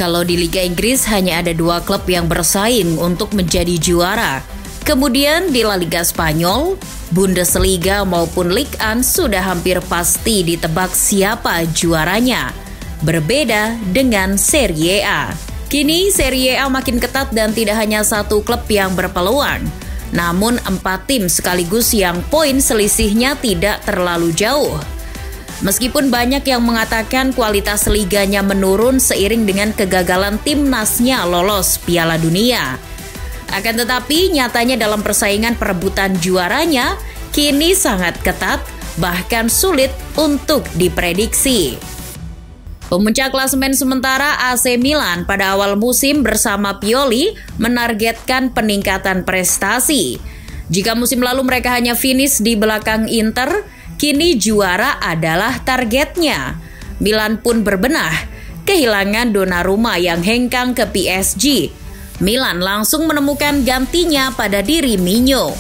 Kalau di Liga Inggris hanya ada 2 klub yang bersaing untuk menjadi juara. Kemudian di La Liga Spanyol, Bundesliga maupun Ligue 1 sudah hampir pasti ditebak siapa juaranya. Berbeda dengan Serie A. Kini Serie A makin ketat dan tidak hanya 1 klub yang berpeluang, namun 4 tim sekaligus yang poin selisihnya tidak terlalu jauh. Meskipun banyak yang mengatakan kualitas liganya menurun seiring dengan kegagalan timnasnya lolos Piala Dunia. Akan tetapi nyatanya dalam persaingan perebutan juaranya kini sangat ketat, bahkan sulit untuk diprediksi. Pemuncak klasemen sementara AC Milan pada awal musim bersama Pioli menargetkan peningkatan prestasi. Jika musim lalu mereka hanya finish di belakang Inter, kini juara adalah targetnya. Milan pun berbenah, kehilangan Donnarumma yang hengkang ke PSG. Milan langsung menemukan gantinya pada diri Minho.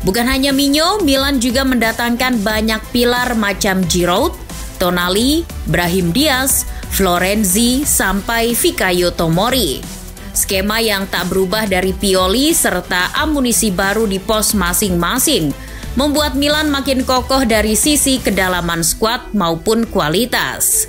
Bukan hanya Minho, Milan juga mendatangkan banyak pilar macam Giroud, Tonali, Brahim Diaz, Florenzi, sampai Fikayo Tomori. Skema yang tak berubah dari Pioli serta amunisi baru di pos masing-masing membuat Milan makin kokoh dari sisi kedalaman skuad maupun kualitas.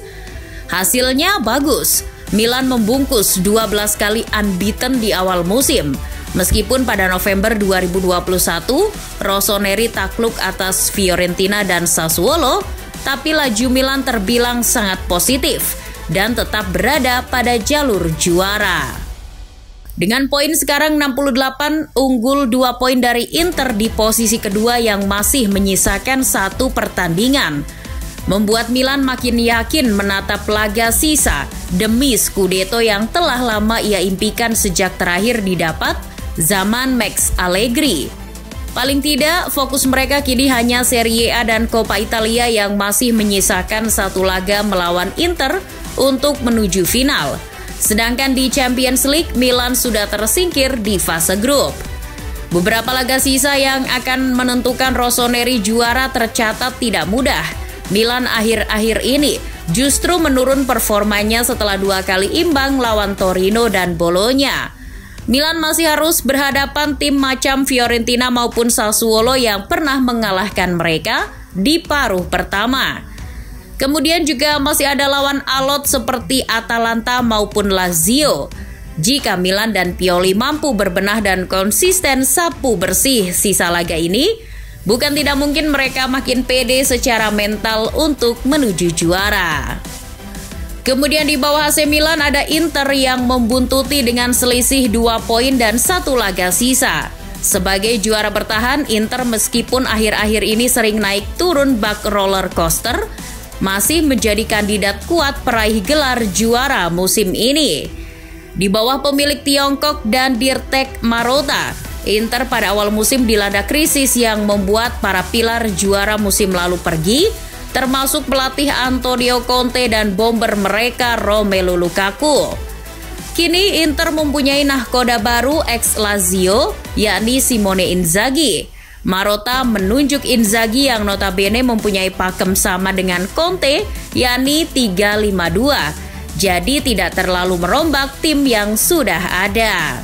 Hasilnya bagus. Milan membungkus 12 kali unbeaten di awal musim. Meskipun pada November 2021, Rossoneri takluk atas Fiorentina dan Sassuolo, tapi laju Milan terbilang sangat positif dan tetap berada pada jalur juara. Dengan poin sekarang 68, unggul 2 poin dari Inter di posisi kedua yang masih menyisakan 1 pertandingan, membuat Milan makin yakin menatap laga sisa demi Scudetto yang telah lama ia impikan sejak terakhir didapat zaman Max Allegri. Paling tidak, fokus mereka kini hanya Serie A dan Coppa Italia yang masih menyisakan 1 laga melawan Inter untuk menuju final. Sedangkan di Champions League, Milan sudah tersingkir di fase grup. Beberapa laga sisa yang akan menentukan Rossoneri juara tercatat tidak mudah. Milan akhir-akhir ini justru menurun performanya setelah 2 kali imbang lawan Torino dan Bologna. Milan masih harus berhadapan tim macam Fiorentina maupun Sassuolo yang pernah mengalahkan mereka di paruh pertama. Kemudian juga masih ada lawan alot seperti Atalanta maupun Lazio. Jika Milan dan Pioli mampu berbenah dan konsisten sapu bersih sisa laga ini, bukan tidak mungkin mereka makin pede secara mental untuk menuju juara. Kemudian di bawah AC Milan ada Inter yang membuntuti dengan selisih 2 poin dan 1 laga sisa. Sebagai juara bertahan, Inter meskipun akhir-akhir ini sering naik turun bak roller coaster, masih menjadi kandidat kuat peraih gelar juara musim ini. Di bawah pemilik Tiongkok dan Dirtek Marotta, Inter pada awal musim dilanda krisis yang membuat para pilar juara musim lalu pergi, termasuk pelatih Antonio Conte dan bomber mereka Romelu Lukaku. Kini Inter mempunyai nahkoda baru ex Lazio, yakni Simone Inzaghi. Marotta menunjuk Inzaghi yang notabene mempunyai pakem sama dengan Conte, yakni 3-5-2. Jadi tidak terlalu merombak tim yang sudah ada.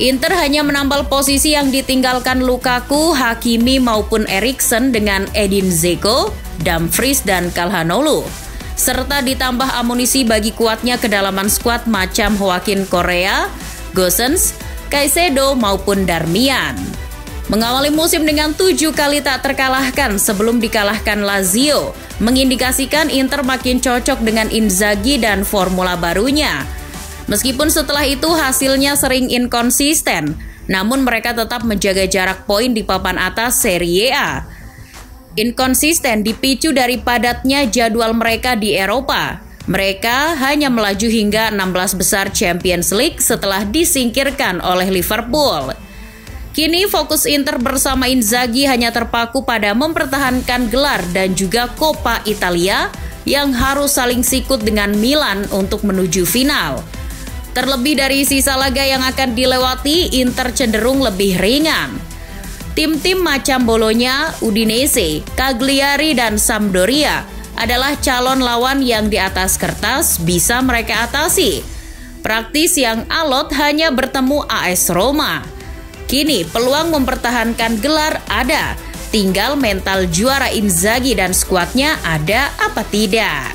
Inter hanya menambal posisi yang ditinggalkan Lukaku, Hakimi maupun Eriksen dengan Edin Dzeko, Dumfries dan Calhanoglu, serta ditambah amunisi bagi kuatnya kedalaman skuad macam Joaquin Correa, Gosens, Caicedo maupun Darmian. Mengawali musim dengan 7 kali tak terkalahkan sebelum dikalahkan Lazio, mengindikasikan Inter makin cocok dengan Inzaghi dan formula barunya. Meskipun setelah itu hasilnya sering inkonsisten, namun mereka tetap menjaga jarak poin di papan atas Serie A. Inkonsisten dipicu dari padatnya jadwal mereka di Eropa. Mereka hanya melaju hingga 16 besar Champions League setelah disingkirkan oleh Liverpool. Kini fokus Inter bersama Inzaghi hanya terpaku pada mempertahankan gelar dan juga Coppa Italia yang harus saling sikut dengan Milan untuk menuju final. Terlebih dari sisa laga yang akan dilewati, Inter cenderung lebih ringan. Tim-tim macam Bologna, Udinese, Cagliari, dan Sampdoria adalah calon lawan yang di atas kertas bisa mereka atasi. Praktis yang alot hanya bertemu AS Roma. Kini peluang mempertahankan gelar ada, tinggal mental juara Inzaghi dan skuadnya ada apa tidak.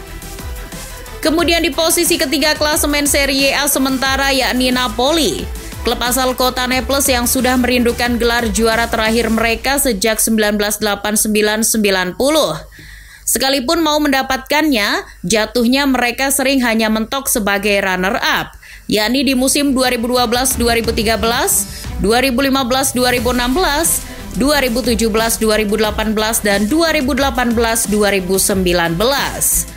Kemudian di posisi ketiga klasemen Serie A sementara yakni Napoli. Klub asal kota Naples yang sudah merindukan gelar juara terakhir mereka sejak 1989-90. Sekalipun mau mendapatkannya, jatuhnya mereka sering hanya mentok sebagai runner-up, yakni di musim 2012-2013, 2015-2016, 2017-2018, dan 2018-2019.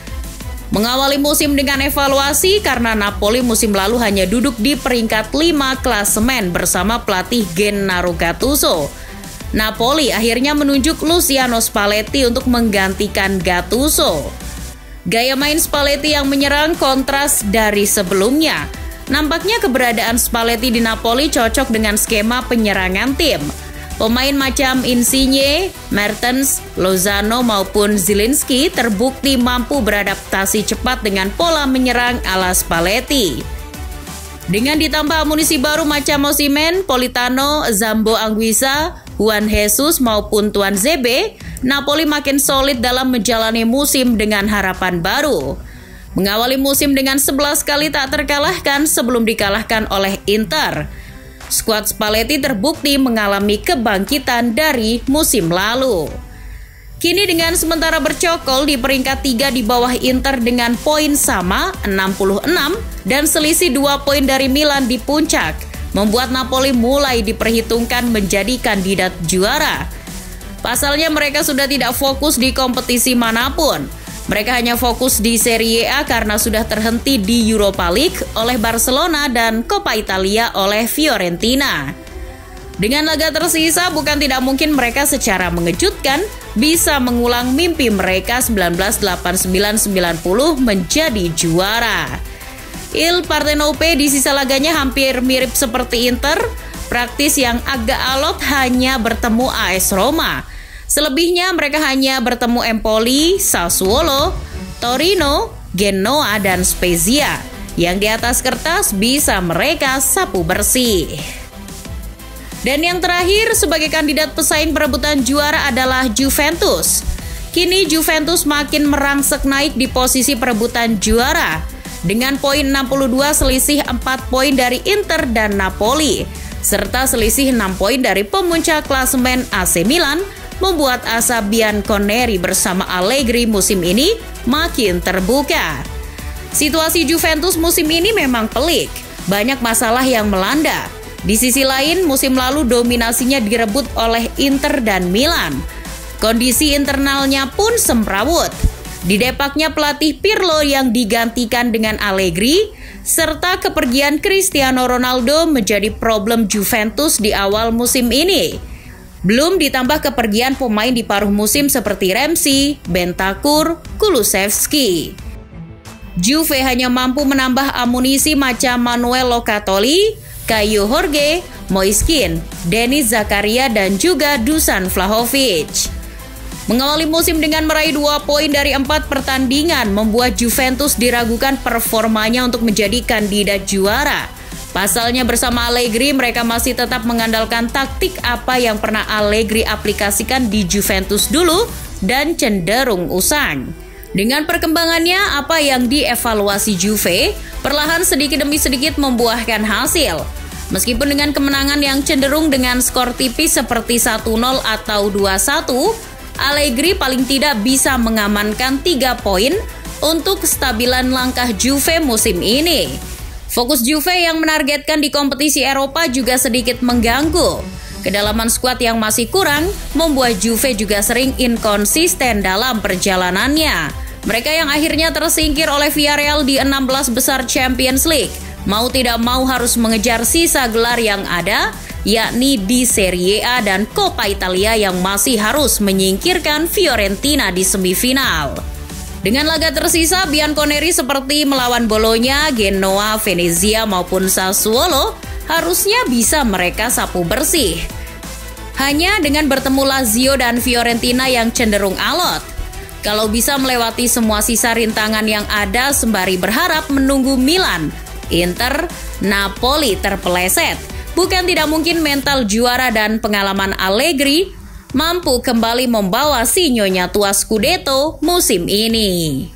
Mengawali musim dengan evaluasi karena Napoli musim lalu hanya duduk di peringkat 5 klasemen bersama pelatih Gennaro Gattuso. Napoli akhirnya menunjuk Luciano Spalletti untuk menggantikan Gattuso. Gaya main Spalletti yang menyerang kontras dari sebelumnya. Nampaknya keberadaan Spalletti di Napoli cocok dengan skema penyerangan tim. Pemain macam Insigne, Mertens, Lozano maupun Zielinski terbukti mampu beradaptasi cepat dengan pola menyerang ala Spalletti. Dengan ditambah amunisi baru macam Osimhen, Politano, Zambo Anguissa, Juan Jesus maupun Tuan Zebe, Napoli makin solid dalam menjalani musim dengan harapan baru. Mengawali musim dengan 11 kali tak terkalahkan sebelum dikalahkan oleh Inter. Skuad Spalletti terbukti mengalami kebangkitan dari musim lalu. Kini dengan sementara bercokol di peringkat 3 di bawah Inter dengan poin sama 66 dan selisih 2 poin dari Milan di puncak, membuat Napoli mulai diperhitungkan menjadi kandidat juara. Pasalnya mereka sudah tidak fokus di kompetisi manapun. Mereka hanya fokus di Serie A karena sudah terhenti di Europa League oleh Barcelona dan Coppa Italia oleh Fiorentina. Dengan laga tersisa, bukan tidak mungkin mereka secara mengejutkan bisa mengulang mimpi mereka 1989-90 menjadi juara. Il Partenope di sisa laganya hampir mirip seperti Inter, praktis yang agak alot hanya bertemu AS Roma. Selebihnya mereka hanya bertemu Empoli, Sassuolo, Torino, Genoa, dan Spezia. Yang di atas kertas bisa mereka sapu bersih. Dan yang terakhir sebagai kandidat pesaing perebutan juara adalah Juventus. Kini Juventus makin merangsek naik di posisi perebutan juara. Dengan poin 62 selisih 4 poin dari Inter dan Napoli. Serta selisih 6 poin dari pemuncak klasemen AC Milan, membuat asa Bianconeri bersama Allegri musim ini makin terbuka. Situasi Juventus musim ini memang pelik, banyak masalah yang melanda. Di sisi lain, musim lalu dominasinya direbut oleh Inter dan Milan. Kondisi internalnya pun semrawut. Didepaknya pelatih Pirlo yang digantikan dengan Allegri, serta kepergian Cristiano Ronaldo menjadi problem Juventus di awal musim ini. Belum ditambah kepergian pemain di paruh musim seperti Ramsey, Bentancur, Kulusevski. Juve hanya mampu menambah amunisi macam Manuel Locatelli, Caio Jorge, Moiskin, Denis Zakaria, dan juga Dusan Vlahovic. Mengawali musim dengan meraih 2 poin dari 4 pertandingan membuat Juventus diragukan performanya untuk menjadi kandidat juara. Pasalnya bersama Allegri mereka masih tetap mengandalkan taktik apa yang pernah Allegri aplikasikan di Juventus dulu dan cenderung usang. Dengan perkembangannya apa yang dievaluasi Juve perlahan sedikit demi sedikit membuahkan hasil. Meskipun dengan kemenangan yang cenderung dengan skor tipis seperti 1-0 atau 2-1, Allegri paling tidak bisa mengamankan 3 poin untuk kestabilan langkah Juve musim ini. Fokus Juve yang menargetkan di kompetisi Eropa juga sedikit mengganggu. Kedalaman skuad yang masih kurang membuat Juve juga sering inkonsisten dalam perjalanannya. Mereka yang akhirnya tersingkir oleh Villarreal di 16 besar Champions League, mau tidak mau harus mengejar sisa gelar yang ada, yakni di Serie A dan Coppa Italia yang masih harus menyingkirkan Fiorentina di semifinal. Dengan laga tersisa, Bianconeri seperti melawan Bologna, Genoa, Venezia maupun Sassuolo harusnya bisa mereka sapu bersih. Hanya dengan bertemu Lazio dan Fiorentina yang cenderung alot. Kalau bisa melewati semua sisa rintangan yang ada sembari berharap menunggu Milan, Inter, Napoli terpeleset. Bukan tidak mungkin mental juara dan pengalaman Allegri mampu kembali membawa si Nyonya Tua Scudetto musim ini.